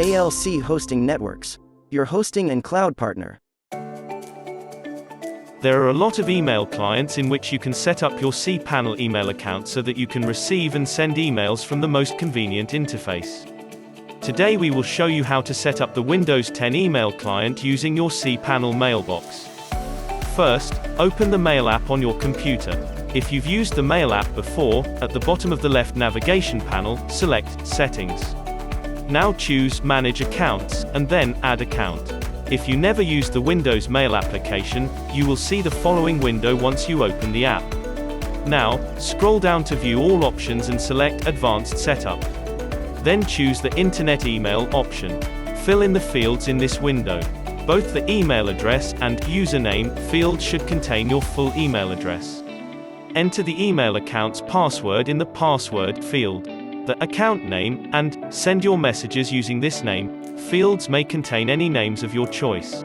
ALC Hosting Networks, your hosting and cloud partner. There are a lot of email clients in which you can set up your cPanel email account so that you can receive and send emails from the most convenient interface. Today we will show you how to set up the Windows 10 email client using your cPanel mailbox. First, open the Mail app on your computer. If you've used the Mail app before, at the bottom of the left navigation panel, select Settings. Now choose Manage Accounts, and then Add Account. If you never used the Windows Mail application, you will see the following window once you open the app. Now, scroll down to view all options and select Advanced Setup. Then choose the Internet Email option. Fill in the fields in this window. Both the email address and username fields should contain your full email address. Enter the email account's password in the password field. The account name, and send your messages using this name fields may contain any names of your choice.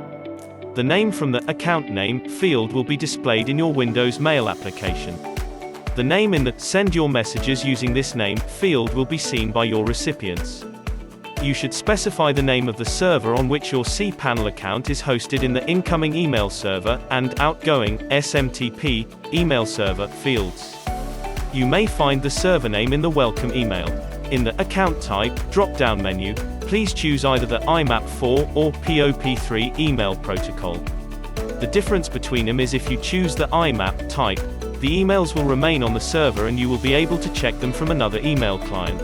The name from the account name field will be displayed in your Windows Mail application. The name in the send your messages using this name field will be seen by your recipients. You should specify the name of the server on which your cPanel account is hosted in the incoming email server and outgoing SMTP email server fields. You may find the server name in the welcome email. In the account type drop-down menu, please choose either the IMAP4 or POP3 email protocol. The difference between them is if you choose the IMAP type, the emails will remain on the server and you will be able to check them from another email client.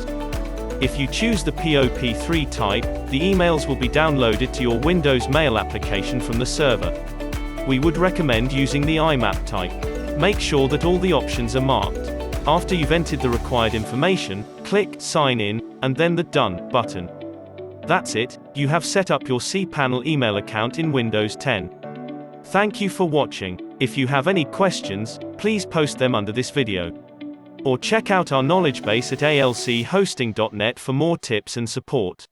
If you choose the POP3 type, the emails will be downloaded to your Windows Mail application from the server. We would recommend using the IMAP type. Make sure that all the options are marked. After you've entered the required information, click Sign In, and then the Done button. That's it, you have set up your cPanel email account in Windows 10. Thank you for watching. If you have any questions, please post them under this video. Or check out our knowledge base at alchosting.net for more tips and support.